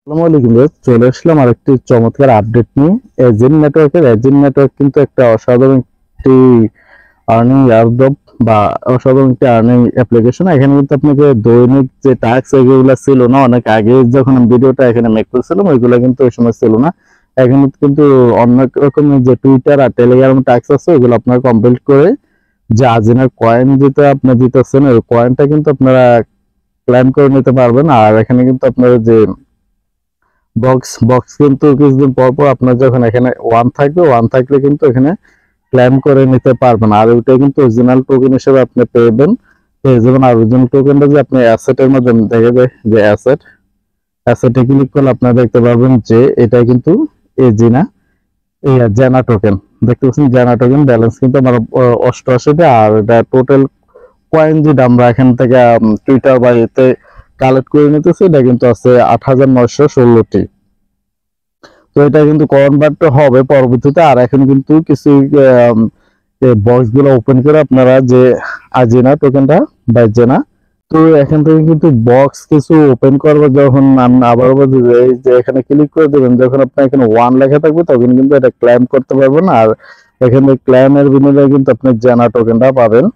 আসসালামু আলাইকুম গাইস, চলে আসলাম আরেকটি চমৎকার আপডেট নিয়ে। এজিন নেটওয়ার্ক কিন্তু একটা অসাধারণ একটি আর্নিং এয়ারড্রপ বা অসাধারণ একটি আর্নিং অ্যাপ্লিকেশন। এখানে কিন্তু আপনাকে দৈনিক যে টাস্ক এগুলো ছিল না, অনেক আগে যখন আমি ভিডিওটা এখানে মেক করছিলাম ওইগুলো কিন্তু ওই সময় ছিল না। এখানে কিন্তু অনেক রকমের যে টুইটার আর টেলিগ্রাম টাস্ক আছে ওইগুলো আপনারা কমপ্লিট করে যে আজিনার কয়েন যেটা আপনি দিতেছেন ওই কয়েনটা কিন্তু আপনারা ক্লেম করে নিতে পারবেন। আর এখানে কিন্তু আপনারা যে বক্স বক্স কিন্তু কিছুদিন পর পর আপনার যখন এখানে ওয়ান থাকবে, ওয়ান থাকলে কিন্তু এখানে ক্লেম করে নিতে পারবেন। আর ওইটা কিন্তু অরিজিনাল টোকেন হিসেবে আপনি পেয়ে যাবেন। আর অরিজিনাল টোকেনটা যে আপনি অ্যাসেটের মধ্যে দেখে যায় যে অ্যাসেটে ক্লিক করলে আপনারা দেখতে পারবেন যে এটা কিন্তু এজিনা এই জেনা টোকেন দেখতে পাচ্ছেন। জেনা টোকেন ব্যালেন্স কিন্তু আমার 88টা। আর এটা টোটাল কয়েন যেটা আমরা এখান থেকে টুইটার বা এতে কালেক্ট করে নিতেছি এটা কিন্তু আছে 8916টি। তো এটা কিন্তু কনভার্ট হবে পরবর্তীতে। আর এখন কিন্তু কিছু বক্স গুলো ওপেন করে আপনারা যে আজিনা টোকেনটা বা জেনা, তো এখান থেকে কিন্তু বক্স কিছু ওপেন করবে। যখন আবার বলছি যে এই যে এখানে ক্লিক করে দেবেন, যখন আপনার এখানে ওয়ান লেখা থাকবে তখন কিন্তু এটা ক্লেম করতে পারবেন। আর এখানে ক্লেমের বিনিময়ে কিন্তু আপনি জেনা টোকেনটা পাবেন।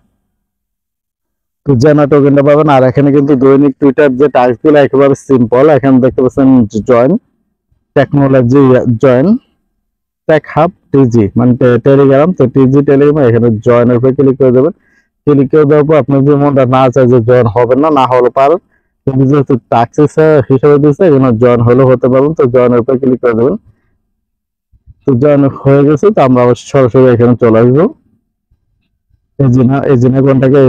তো জেনা টোকেনটা পাবেন। আর এখানে কিন্তু দৈনিক টুইটার যে টাস্ক গুলো একেবারে সিম্পল। এখানে দেখতে পাচ্ছেন join technology, join tech hub TG মানে টেলিগ্রাম। তো টিজি টেলিগ্রাম এখানে জয়েনের উপরে ক্লিক করে দেবেন। ক্লিক করে দেওয়ার পর আপনার যদি মনটা না চায় যে জয়েন হবেন না, না হলে পারেন, কিন্তু যেহেতু টাক্স হিসেবে দিচ্ছে এখানে জয়েন হলেও হতে পারবেন। তো জয়েনের উপরে ক্লিক করে দেবেন। তো জয়েন হয়ে গেছে, তো আমরা অবশ্যই সরাসরি এখানে চলে আসবো এজেনাগনটাকে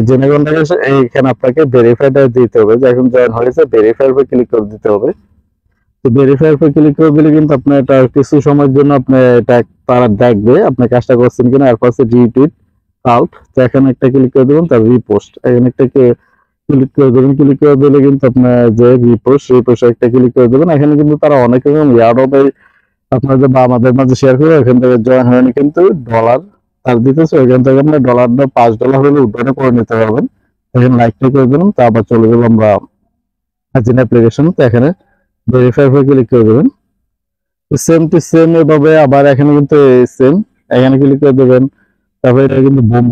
এইখানে আপনাকে ভেরিফাইটা দিতে হবে যে এখন জয়েন হয়েছে, ভেরিফাই উপরে ক্লিক করে দিতে হবে। তো ভেরিফাই উপরে ক্লিক করে দিলে কিন্তু আপনার এটা কিছু সময়ের জন্য আপনি এটা তারা দেখবে আপনি কাজটা করছেন কিনা। এরপর হচ্ছে রিটুইট আউট, তো এখানে একটা ক্লিক করে দেবেন। তার রিপোস্ট এখানে একটা ক্লিক করে দেবেন। ক্লিক করে দিলে কিন্তু আপনার যে রিপোস্ট একটা ক্লিক করে দেবেন। এখানে কিন্তু তারা অনেক রকম ইয়ারবে আপনাদের বা আমাদের মাঝে শেয়ার করে এখান থেকে জয়েন হয়ে কিন্তু ডলার তার দিতেছে। ওইখান থেকে আপনি ডলারটা $5 হলে উদ্ধার করে নিতে পারবেন। এখানে লাইকটা করে দেবেন। তো আবার চলে যাবো আমরা আজিন অ্যাপ্লিকেশন। তো এখানে ভেরিফাই হয়ে ক্লিক করে দেবেন। সেম টু সেম এভাবে আবার এখানে কিন্তু সেম এখানে ক্লিক করে দেবেন। তারপরে এটা কিন্তু বুম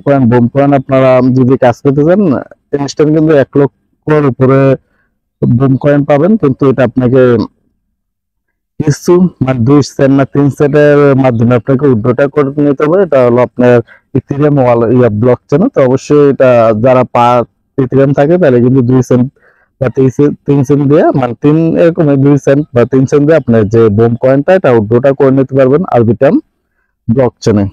কয়েন আপনারা যদি কাজ করতে চান ইনস্ট্যান্ট কিন্তু 1 লক্ষর উপরে বুম কয়েন পাবেন। কিন্তু এটা আপনাকে কিছু মানে 2 সেন্ট না 3 সেন্টের মাধ্যমে আপনাকে উইথড্রটা করে নিতে হবে। এটা হলো আপনার ইথেরিয়াম ব্লক চেন। তো অবশ্যই এটা যারা ইথেরিয়াম থাকে তাহলে কিন্তু 2 সেন্ট বা 3 সেন্ট দিয়ে মানে তিন এরকম 2 সেন্ট বা 3 সেন্ট দিয়ে আপনার যে বোম কয়েনটা এটা উইথড্রটা করে নিতে পারবেন আরবিটাম ব্লক চেনে।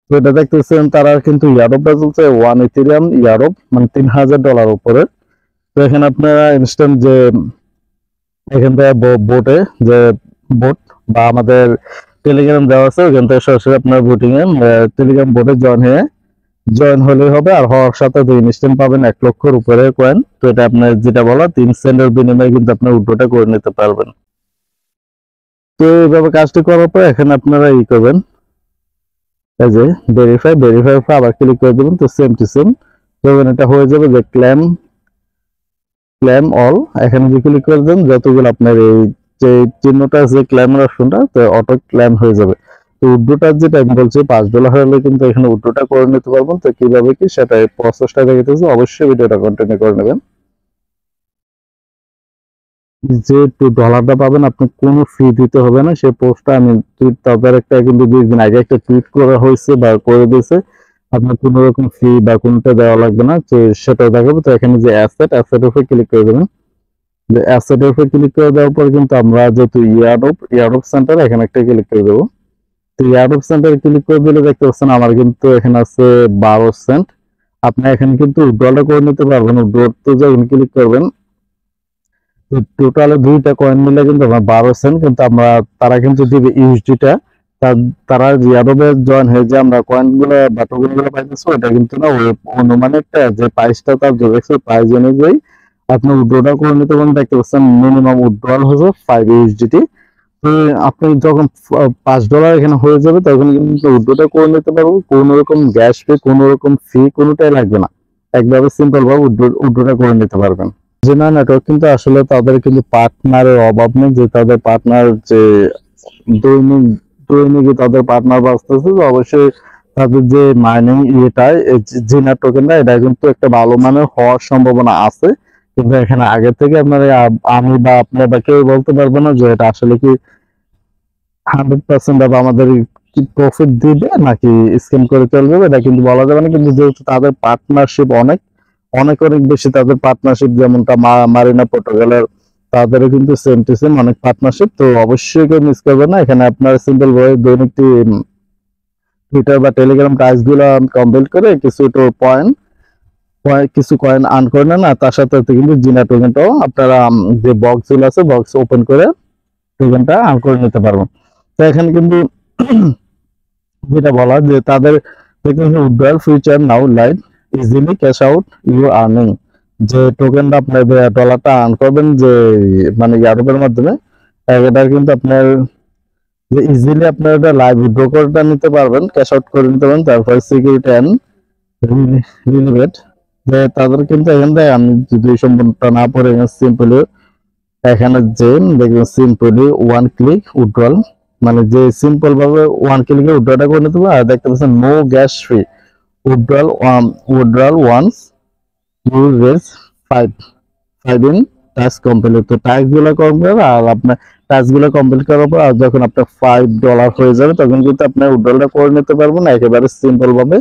তো এটা দেখতেছেন তারা কিন্তু ইয়ারোপটা চলছে 1 ইথেরিয়াম ইয়ারোপ মানে $3000 উপরে। তো এখানে আপনারা ইনস্ট্যান্ট যে এখান থেকে বোটে যে বোট বা আমাদের টেলিগ্রাম দেওয়া আছে ওখান থেকে সরাসরি আপনার ভোটিং এ টেলিগ্রাম বোটে জয়েন হলেই হবে। আর হওয়ার সাথে 2 ইনস্ট্যান্ট পাবেন 1 লক্ষর উপরে কয়েন। তো এটা আপনার যেটা বলা 3 সেন্টের বিনিময়ে কিন্তু আপনার উইথড্রটা করে নিতে পারবেন। তো এইভাবে কাজটি করার পর এখানে আপনারা করবেন এই যে ভেরিফাই উপর আবার ক্লিক করে দেবেন। তো সেম টু সেম যখন এটা হয়ে যাবে যে ক্লেম অল এখানে যে ক্লিক করে দেন, যতগুলো আপনার এই যে চিহ্নটা আছে ক্লেমের অপশনটা, তো অটো ক্লেম হয়ে যাবে। তো উইথড্রটার যেটা আমি বলছি $5 হলে কিন্তু এখানে উইথড্রটা করে নিতে পারবেন। তো কিভাবে কি সেটা প্রসেসটা দেখাইতেছি, অবশ্যই ভিডিওটা কন্টিনিউ করে নেবেন। যে $2 পাবেন আপনি কোনো ফি দিতে হবে না। সেই পোস্টটা আমি তাদের একটা কিন্তু 2 দিন আগে একটা টুইট করা হয়েছে বা করে দিয়েছে, আপনার কোনো রকম ফি বা কোনটা দেওয়া লাগবে না। তো সেটাও দেখাবো। তো এখানে যে অ্যাসেটের উপর ক্লিক করে দেবেন। যে অ্যাসেটের উপর ক্লিক করে দেওয়ার পর কিন্তু আমরা যেহেতু ইয়ারডপ সেন্টার এখানে একটা ক্লিক করে দেবো। তো ইয়ারডপ সেন্টারে ক্লিক করে দিলে দেখতে পাচ্ছেন আমার কিন্তু এখানে আছে 12 সেন্ট। আপনি এখানে কিন্তু উইথড্রটা করে নিতে পারবেন। উইথড্রতে যখন ক্লিক করবেন টোটালে 2টা কয়েন মিলে কিন্তু আমার 12 সেন্ট, কিন্তু আমরা তারা কিন্তু দিবে ইউএসডিটা। তারা ইয়ারডপে জয়েন হয়ে যে আমরা কয়েন গুলো বা টোকেন গুলো পাইতেছি ওটা কিন্তু না, ওই অনুমানিক যে প্রাইসটা তার যোগেছে প্রাইস অনুযায়ী আপনি উইথড্রটা করে নিতে পারেন। দেখতে পাচ্ছেন মিনিমাম উইথড্রল হচ্ছে 5 ইউএসডিটি। তো আপনি যখন $5 এখানে হয়ে যাবে তখন কিন্তু উইথড্রটা করে নিতে পারবো। কোনো রকম গ্যাস ফি কোনো রকম ফি কোনোটাই লাগবে না, একভাবে সিম্পল ভাবে উইথড্রটা করে নিতে পারবেন। জিনা নেটওয়ার্ক কিন্তু আসলে তাদের কিন্তু পার্টনারের অভাব নেই, যে তাদের পার্টনার যে দৈনিক দৈনিক তাদের পার্টনার বাঁচতেছে, তো অবশ্যই তাদের যে মাইনিং ইয়েটাই জিনা টোকেনটা এটা কিন্তু একটা ভালো মানের হওয়ার সম্ভাবনা আছে। কিন্তু এখানে আগে থেকে আপনারা আমি বা আপনার বা কেউ বলতে পারবে না যে এটা আসলে কি 100% বা আমাদের কি প্রফিট দিবে নাকি স্ক্যাম করে চলে যাবে, এটা কিন্তু বলা যাবে না। কিন্তু যেহেতু তাদের পার্টনারশিপ অনেক অনেক অনেক বেশি, তাদের পার্টনারশিপ যেমনটা মারিনা প্রোটোকলের, তাদেরও কিন্তু সেম টু সেম অনেক পার্টনারশিপ, তো অবশ্যই কেউ মিস করবে না। এখানে আপনার সিম্পল ভাবে দৈনিক টুইটার বা টেলিগ্রাম টাস্ক গুলো কমপ্লিট করে কিছু কয়েন আর্ন করে নেন, আর তার সাথে সাথে কিন্তু জিনা টোকেনটাও আপনারা যে বক্স গুলো আছে বক্স ওপেন করে টোকেনটা আর্ন করে নিতে পারবেন। তো এখানে কিন্তু যেটা বলা যে তাদের withdrawal future now live easily cash out you earning, যে টোকেনটা আপনার ডলারটা আর্ন করবেন যে মানে ইয়ারোপের মাধ্যমে, এটা কিন্তু আপনার যে ইজিলি আপনার এটা লাইভ উইথড্র করে নিতে পারবেন, ক্যাশ আউট করে নিতে পারবেন। তারপরে সিকিউরিটি অ্যান্ড রিলিভেট, যে তাদের কিন্তু এখান থেকে আমি যদি সম্পূর্ণটা না পড়ে সিম্পলি এখানে যে দেখবেন সিম্পলি ওয়ান ক্লিক উইথড্রল, মানে যে সিম্পল ভাবে ওয়ান ক্লিকে উইথড্রটা করে নিতে পারবেন। আর দেখতে পাচ্ছেন no gas free withdrawal once you raise five in task complete. তো টাস্ক গুলো কমপ্লিট, আর আপনার টাস্ক গুলো কমপ্লিট করার পর আর যখন আপনার $5 হয়ে যাবে তখন কিন্তু আপনার উইথড্রলটা করে নিতে পারবেন একেবারে সিম্পল ভাবে,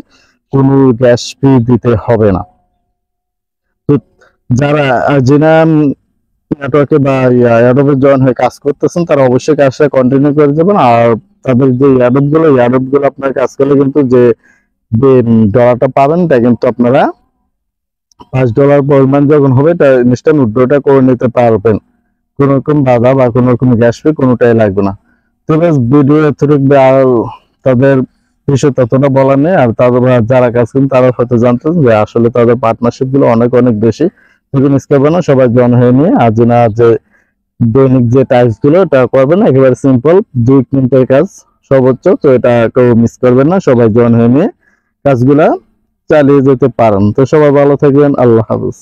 কোনো গ্যাস ফি দিতে হবে না। তো যারা যিনা নেটওয়ার্কে বা অ্যাডোবে জয়েন হয়ে কাজ করতেছেন তারা অবশ্যই কাজটা কন্টিনিউ করে যাবেন। আর তাদের যে অ্যাডোব গুলো আপনার কাজ করলে কিন্তু যে ডলারটা পাবেন তা কিন্তু আপনারা $5 পরিমাণ যখন হবে তা ইনস্ট্যান্ট উইথড্রটা করে নিতে পারবেন, কোন রকম বাধা বা কোন রকম গ্যাস ফি কোনোটাই লাগবে না। তো বেশ ভিডিও এতটুকু, আর তাদের বিষয় ততটা বলার নেই। আর তাদের যারা কাজ করেন তারা হয়তো জানতেন যে আসলে তাদের পার্টনারশিপ গুলো অনেক অনেক বেশি, মিস করবে না, সবাই জয়েন হয়ে নিয়ে। আর না যে দৈনিক যে টাস্ক গুলো এটা করবেন না, একেবারে সিম্পল 2 মিনিটের কাজ সর্বোচ্চ, তো এটা কেউ মিস করবেন না, সবাই জয়েন হয়ে নিয়ে কাজগুলা চালিয়ে যেতে পারেন। তো সবাই ভালো থাকবেন, আল্লাহ হাফেজ।